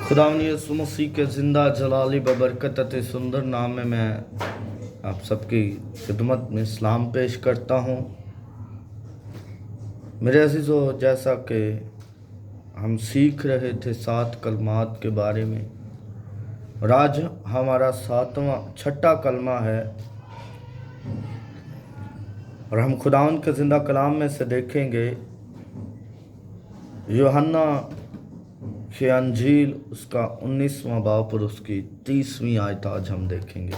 खुदावंद यीशु मसीह के ज़िंदा जलाली बबरकत अति सुंदर नाम में मैं आप सबकी खिदमत में सलाम पेश करता हूँ। मेरे अज़ीज़ों, जैसा कि हम सीख रहे थे 7 कलमात के बारे में, और आज हमारा छठा कलमा है, और हम खुदावंद के ज़िंदा कलाम में से देखेंगे यूहन्ना की अंजील उसका 19वां बाब और उसकी 30वीं आयत आज हम देखेंगे।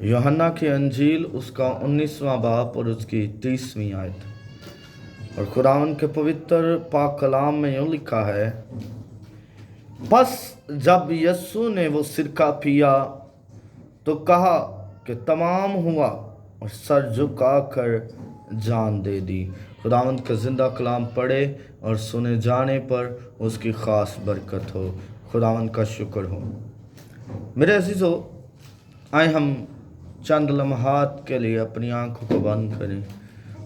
यूहन्ना की अंजील उसका 19वां बाब और उसकी 30वीं आयत। और खुदावंद के पवित्र पाक कलाम में यूँ लिखा है, बस जब यीशु ने वो सिरका पिया तो कहा कि तमाम हुआ, और सर झुकाकर जान दे दी। खुदावंद का जिंदा कलाम पढ़े और सुने जाने पर उसकी ख़ास बरकत हो। खुदावंद का शुक्र हो। मेरे अज़ीज़ों, आए हम चंद लम्हात के लिए अपनी आंखों को बंद करें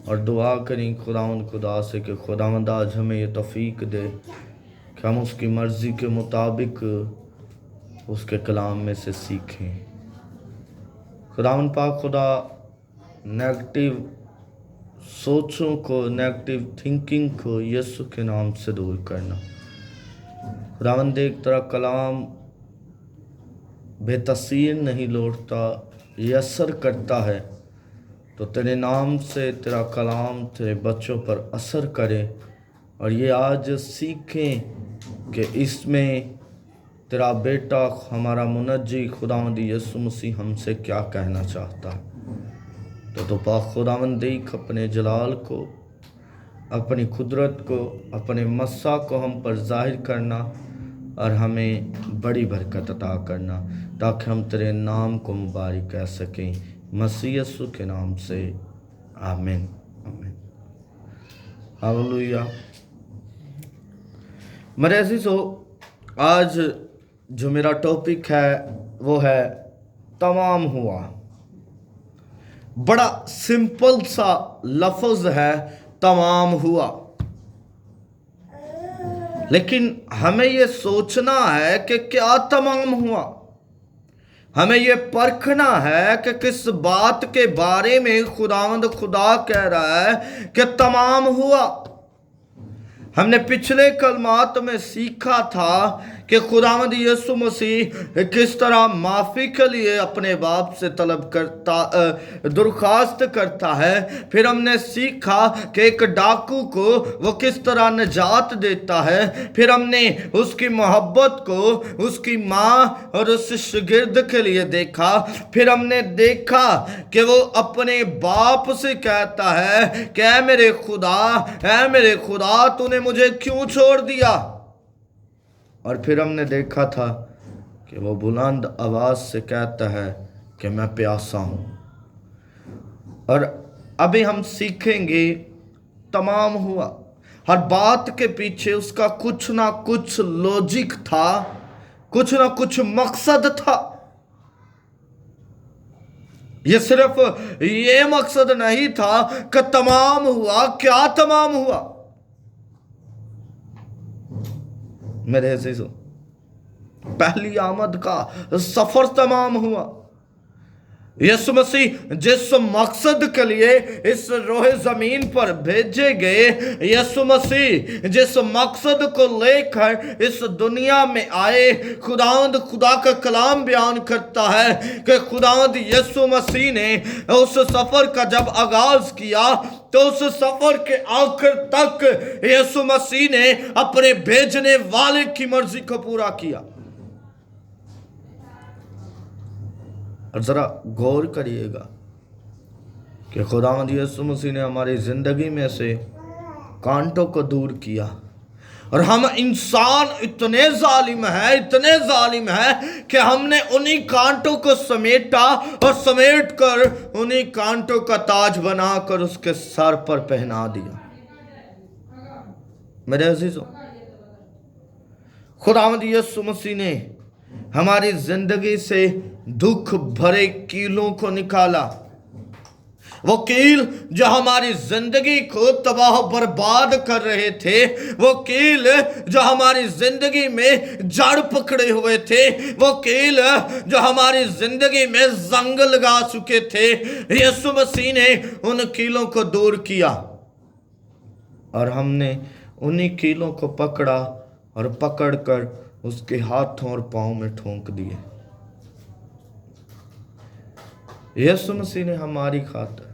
और दुआ करें खुदावंद खुदा से कि खुदावंद आज हमें ये तौफीक दे कि हम उसकी मर्ज़ी के मुताबिक उसके कलाम में से सीखें। खुदावंद पाक खुदा नेगेटिव सोचों को, नेगेटिव थिंकिंग को यीशु के नाम से दूर करना। खुदावंद एक तरह कलाम बेतसीर नहीं लौटता, ये असर करता है, तो तेरे नाम से तेरा कलाम तेरे बच्चों पर असर करे, और ये आज सीखें कि इसमें तेरा बेटा हमारा मुनज्जी खुदावंद यीशु मसीह हमसे क्या कहना चाहता है। तो पाक खुदावंद देख अपने जलाल को, अपनी कुदरत को, अपने मस्सा को हम पर जाहिर करना और हमें बड़ी बरकत अता करना, ताकि हम तेरे नाम को मुबारक कह सकें। मसीह यीशु के नाम से आमीन आमीन हालेलुया। मेरे अज़ीज़ों, आज जो मेरा टॉपिक है वो है तमाम हुआ। बड़ा सिंपल सा लफ्ज़ है, तमाम हुआ, लेकिन हमें ये सोचना है कि क्या तमाम हुआ। हमें ये परखना है कि किस बात के बारे में खुदावंद खुदा कह रहा है कि तमाम हुआ। हमने पिछले कलमात में सीखा था कि खुदावंद यीशु मसीह किस तरह माफ़ी के लिए अपने बाप से तलब करता, दरख्वास्त करता है। फिर हमने सीखा कि एक डाकू को वो किस तरह निजात देता है। फिर हमने उसकी मोहब्बत को उसकी माँ और उस शागिर्द के लिए देखा। फिर हमने देखा कि वो अपने बाप से कहता है कि ऐ मेरे खुदा तूने मुझे क्यों छोड़ दिया। और फिर हमने देखा था कि वो बुलंद आवाज़ से कहता है कि मैं प्यासा हूँ। और अभी हम सीखेंगे तमाम हुआ। हर बात के पीछे उसका कुछ ना कुछ लॉजिक था, कुछ ना कुछ मकसद था। ये सिर्फ ये मकसद नहीं था कि तमाम हुआ। क्या तमाम हुआ? मेरे अज़ीज़ों, पहली आमद का सफर तमाम हुआ। यीशु मसीह जिस मकसद के लिए इस रोहे ज़मीन पर भेजे गए, यीशु मसीह जिस मकसद को लेकर इस दुनिया में आए, खुदावंद खुदा का कलाम बयान करता है कि खुदावंद यीशु मसीह ने उस सफ़र का जब आगाज़ किया तो उस सफ़र के आखिर तक यीशु मसीह ने अपने भेजने वाले की मर्जी को पूरा किया। और ज़रा गौर करिएगा कि खुदावंद यीशु मसीह ने हमारी ज़िंदगी में से कांटों को दूर किया, और हम इंसान इतने जालिम हैं कि हमने उन्हीं कांटों को समेटा और समेट कर उन्हीं कांटों का ताज बनाकर उसके सर पर पहना दिया। मेरे अजीजों, खुदावंद यीशु मसीह ने हमारी जिंदगी से दुख भरे कीलों को निकाला। وہ کیل جو ہماری زندگی کو تباہ برباد کر رہے تھے، وہ کیل جو ہماری زندگی میں جڑ پکڑے ہوئے تھے، وہ کیل جو ہماری زندگی میں زنگ لگا چکے تھے، یسوع مسیح نے ان کیلوں کو دور کیا، اور ہم نے انہی کیلوں کو پکڑا اور پکڑ کر اس کے ہاتھوں اور پاؤں میں ٹھونک دیے۔ یسوع مسیح نے ہماری خاطر،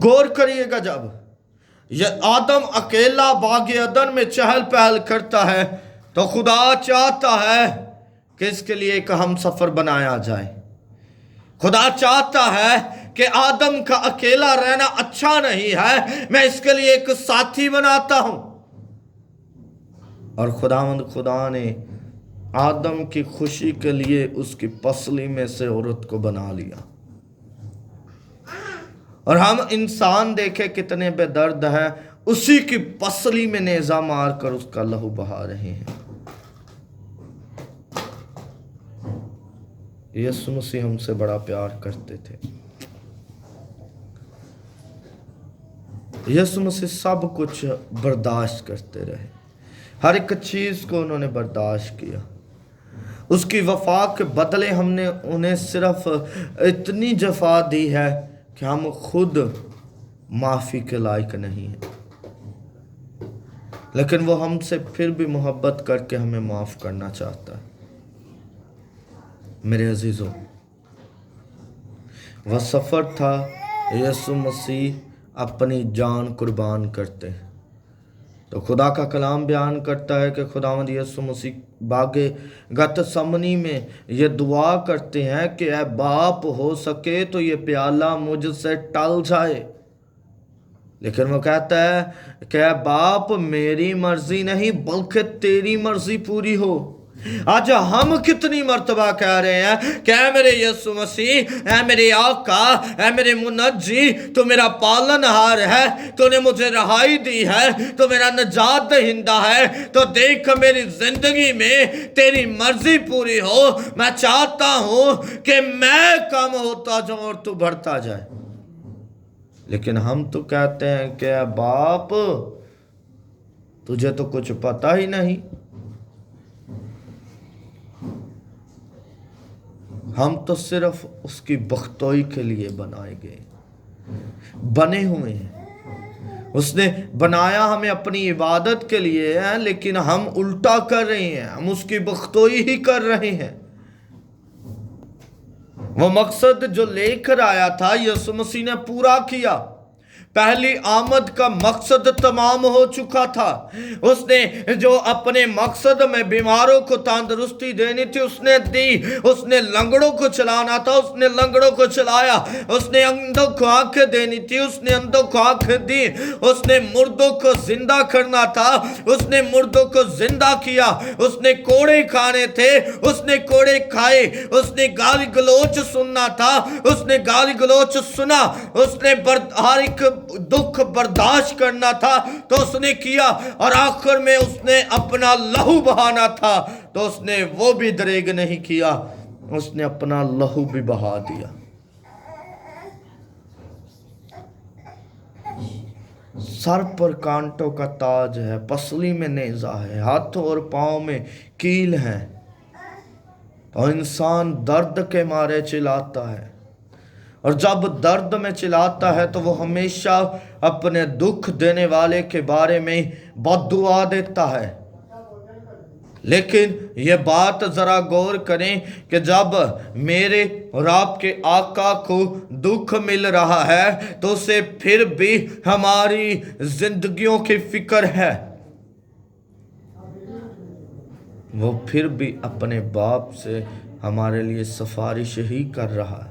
غور کریے گا، جب یہ آدم اکیلا باغ عدن میں چہل پہل کرتا ہے تو خدا چاہتا ہے کہ اس کے لیے ایک ہم سفر بنایا جائے۔ خدا چاہتا ہے کہ آدم کا اکیلا رہنا اچھا نہیں ہے، میں اس کے لیے ایک ساتھی بناتا ہوں۔ اور خدا نے آدم کی خوشی کے لیے اس کی پسلی میں سے عورت کو بنا لیا۔ اور ہم انسان دیکھے کتنے بے درد ہیں، اسی کی پسلی میں نیزہ مار کر اس کا لہو بہا رہے ہیں۔ یسوع مسیح ہم سے بڑا پیار کرتے تھے۔ یسوع مسیح سب کچھ برداشت کرتے رہے، ہر ایک چیز کو انہوں نے برداشت کیا۔ اس کی وفا کے بدلے ہم نے انہیں صرف اتنی جفا دی ہے کہ ہم خود معافی کے لائق نہیں ہیں، لیکن وہ ہم سے پھر بھی محبت کر کے ہمیں معاف کرنا چاہتا ہے۔ میرے عزیزوں، وہ سفر تھا یسوع مسیح اپنی جان قربان کرتے ہیں۔ تو خدا کا کلام بیان کرتا ہے کہ خداوند یسوع مسیح باغ گتسمنی میں یہ دعا کرتے ہیں کہ اے باپ، ہو سکے تو یہ پیالہ مجھ سے ٹل جائے، لیکن وہ کہتا ہے کہ اے باپ، میری مرضی نہیں بلکہ تیری مرضی پوری ہو۔ آج ہم کتنی مرتبہ کہہ رہے ہیں کہ اے میرے یسوع مسیح، اے میرے آقا، اے میرے منجی، تو میرا پالن ہار ہے، تو نے مجھے رہائی دی ہے، تو میرا نجات دہندہ ہے، تو دیکھ میری زندگی میں تیری مرضی پوری ہو۔ میں چاہتا ہوں کہ میں کم ہوتا جاؤں اور تو بڑھتا جائے، لیکن ہم تو کہتے ہیں کہ اے باپ، تجھے تو کچھ پتہ ہی نہیں۔ ہم تو صرف اس کی بختوئی کے لیے بنے ہوئے ہیں۔ اس نے بنایا ہمیں اپنی عبادت کے لیے ہے، لیکن ہم الٹا کر رہے ہیں، ہم اس کی بختوئی ہی کر رہے ہیں۔ وہ مقصد جو لے کر آیا تھا یسوع مسیح نے پورا کیا۔ پہلی آمد کا مقصد تمام ہو چکا تھا۔ اس نے جو اپنے مقصد میں بیماروں کو تندرستی دینی تھی اس نے دی، اس نے لنگڑوں کو چلانا تھا اس نے لنگڑوں کو چلایا، اس نے اندھوں کو آنکھیں دینی تھی اس نے اندھوں کو آنکھیں دی، اس نے مردوں کو زندہ کرنا تھا اس نے مردوں کو زندہ کیا، اس نے کوڑے کھانے تھے اس نے کوڑے کھائے، اس نے گالی گلوچ سننا تھا اس نے گالی گلوچ سنا، اس نے ہر ایک دکھ برداشت کرنا تھا تو اس نے کیا، اور آخر میں اس نے اپنا لہو بہانا تھا تو اس نے وہ بھی دریغ نہیں کیا، اس نے اپنا لہو بھی بہا دیا۔ سر پر کانٹوں کا تاج ہے، پسلی میں نیزہ ہے، ہاتھوں اور پاؤں میں کیل ہے، تو انسان درد کے مارے چلاتا ہے، اور جب درد میں چلاتا ہے تو وہ ہمیشہ اپنے دکھ دینے والے کے بارے میں بد دعا دیتا ہے۔ لیکن یہ بات ذرا غور کریں کہ جب میرے اور آپ کے آقا کو دکھ مل رہا ہے تو اسے پھر بھی ہماری زندگیوں کی فکر ہے، وہ پھر بھی اپنے باپ سے ہمارے لیے سفارش ہی کر رہا ہے،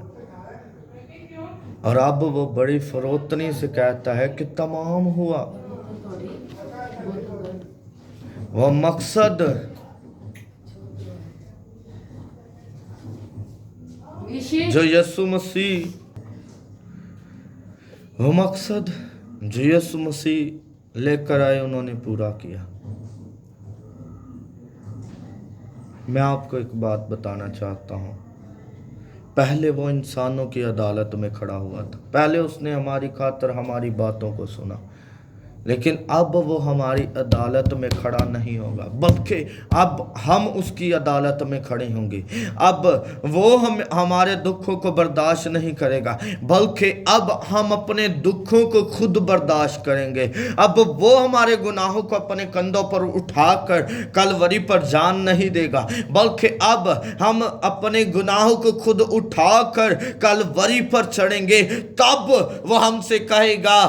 اور اب وہ بڑی فروتنی سے کہتا ہے کہ تمام ہوا۔ وہ مقصد جو یسوع مسیح لے کر آئے انہوں نے پورا کیا۔ میں آپ کو ایک بات بتانا چاہتا ہوں، पहले वो इंसानों की अदालत में खड़ा हुआ था, पहले उसने हमारी खातिर हमारी बातों को सुना, लेकिन अब वो हमारी अदालत में खड़ा नहीं होगा, बल्कि अब हम उसकी अदालत में खड़े होंगे। अब वो हमारे दुखों को बर्दाश्त नहीं करेगा, बल्कि अब हम अपने दुखों को खुद बर्दाश्त करेंगे। अब वो हमारे गुनाहों को अपने कंधों पर उठाकर कलवरी पर जान नहीं देगा, बल्कि अब हम अपने गुनाहों को खुद उठाकर कलवरी पर चढ़ेंगे। तब वो हमसे कहेगा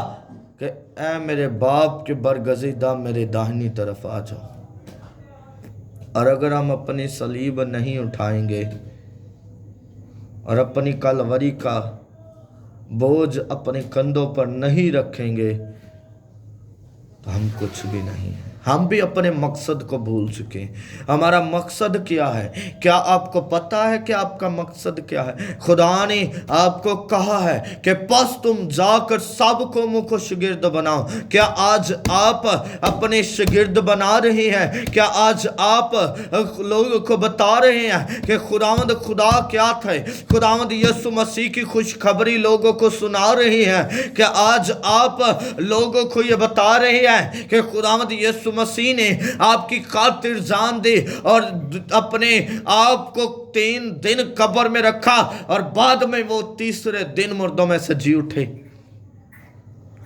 कि ऐ मेरे बाप के बरगज़ीदा, मेरे दाहिनी तरफ आ जाओ। और अगर हम अपनी सलीब नहीं उठाएंगे और अपनी कलवरी का बोझ अपने कंधों पर नहीं रखेंगे तो हम कुछ भी नहीं हैं। हम भी अपने मकसद को भूल चुके हैं। हमारा मकसद क्या है? क्या आपको पता है कि आपका मकसद क्या है? खुदा ने आपको कहा है कि बस तुम जाकर सबको मुँह को शागिर्द बनाओ। क्या आज आप अपने शागिर्द बना रहे हैं? क्या आज आप लोगों को बता रहे हैं कि खुदावंद खुदा क्या थे? खुदावंद यीशु मसीह की खुशखबरी लोगों को सुना रहे हैं। क्या आज आप लोगों को ये बता रहे हैं कि खुदावंद यीशु मसीह ने आपकी खातिर जान दी और अपने आप को 3 दिन कब्र में रखा और बाद में वो तीसरे दिन मुर्दों में से जी उठे?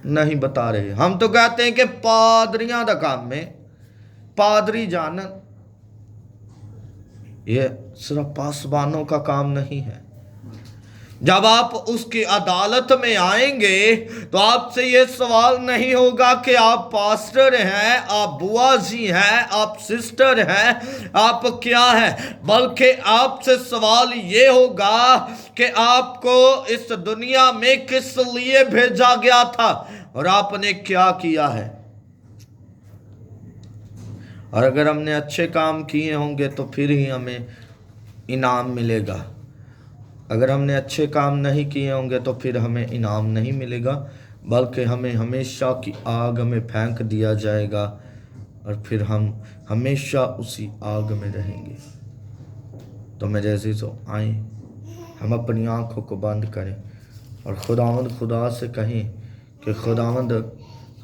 नहीं बता रहे। हम तो कहते हैं कि पादरियां दा काम में पादरी जानन, ये सिर्फ पासबानों का काम नहीं है। जब आप उसकी अदालत में आएंगे तो आपसे ये सवाल नहीं होगा कि आप पास्टर हैं, आप बुआ जी हैं, आप सिस्टर हैं, आप क्या हैं, बल्कि आपसे सवाल ये होगा कि आपको इस दुनिया में किस लिए भेजा गया था और आपने क्या किया है। और अगर हमने अच्छे काम किए होंगे तो फिर ही हमें इनाम मिलेगा। अगर हमने अच्छे काम नहीं किए होंगे तो फिर हमें इनाम नहीं मिलेगा, बल्कि हमें हमेशा की आग में फेंक दिया जाएगा और फिर हम हमेशा उसी आग में रहेंगे। तो मेरे अज़ीज़ों, आए हम अपनी आँखों को बंद करें और खुदा से कहें कि खुदावंद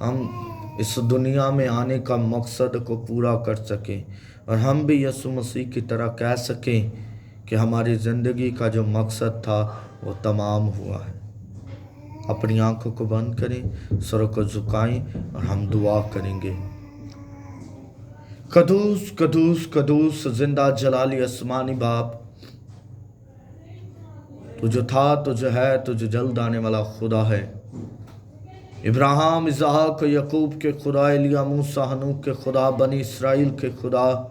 हम इस दुनिया में आने का मकसद को पूरा कर सकें और हम भी यीशु मसीह की तरह कह सकें कि हमारी ज़िंदगी का जो मकसद था वो तमाम हुआ है। अपनी आंखों को बंद करें, सरों को झुकाएं और हम दुआ करेंगे। कदूस कदूस कदूस जिंदा जलाली आसमानी बाप, तू जो था, तू जो है, तू जो जल्द आने वाला खुदा है। इब्राहिम, इसहाक, यकूब के खुदा, एलिया, मूसा, हनूक के खुदा, बनी इसराइल के खुदा,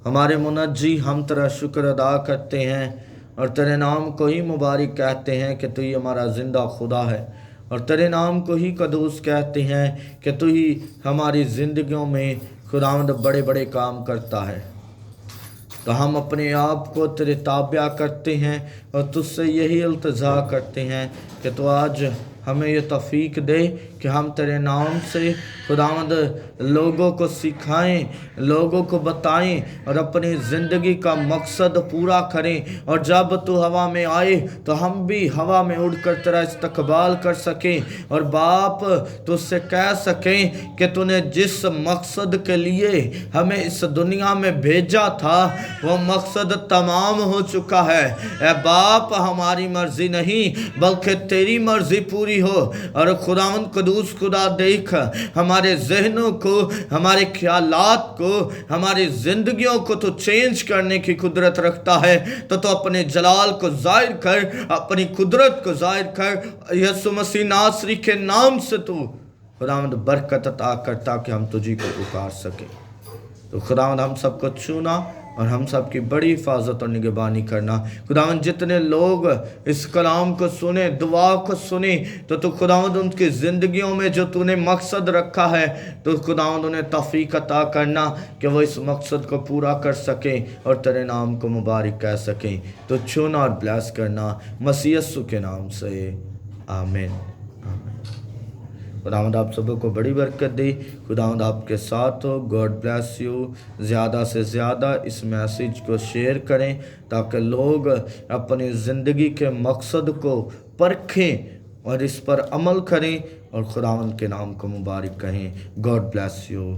हमारे मुनज्जी, हम तेरा शुक्र अदा करते हैं और तेरे नाम को ही मुबारक कहते हैं कि तू ही हमारा ज़िंदा खुदा है और तेरे नाम को ही कदूस कहते हैं कि तू ही हमारी ज़िंदगियों में खुदावंद बड़े बड़े काम करता है। तो हम अपने आप को तेरे ताबिया करते हैं और तुझसे यही इल्तिजा करते हैं कि तू आज हमें ये तौफीक दे कि हम तेरे नाम से खुदावंद लोगों को सिखाएं, लोगों को बताएं और अपनी ज़िंदगी का मकसद पूरा करें। और जब तू हवा में आए तो हम भी हवा में उड़कर तेरा इस्तकबाल कर सकें और बाप तुझसे कह सकें कि तूने जिस मकसद के लिए हमें इस दुनिया में भेजा था वो मकसद तमाम हो चुका है। ए बाप, हमारी मर्जी नहीं बल्कि तेरी मर्जी पूरी हो। और खुदावंद कदूस खुदा, देख हमारे जहनों को, हमारे ख्यालात को, हमारी जिंदगियों को तो चेंज करने की कुदरत रखता है। तो अपने जलाल को जाहिर कर, अपनी कुदरत को जाहिर कर। यीशु मसीह नासरी के नाम से तू खुदावंद बरकत अता कर ताकि हम तुझी को पुकार सके। तो खुदावंद हम सबको छूना और हम सब की बड़ी हिफाजत और निगहबानी करना। खुदावंद जितने लोग इस कलाम को सुने, दुआ को सुने, तो तू खुदावंद उनकी ज़िंदगियों में जो तूने मकसद रखा है तो खुदावंद उन्हें तौफीक अता करना कि वो इस मकसद को पूरा कर सकें और तेरे नाम को मुबारक कह सकें। तो छूना और ब्लेस करना मसीह यीशु के नाम से, आमीन। خداوند آپ سب کو بڑی برکت دے. خداوند آپ کے ساتھ ہو. God bless you. زیادہ سے زیادہ اس میسیج کو شیئر کریں تاکہ لوگ اپنی زندگی کے مقصد کو پرکھیں اور اس پر عمل کریں اور خداوند کے نام کو مبارک کہیں. God bless you.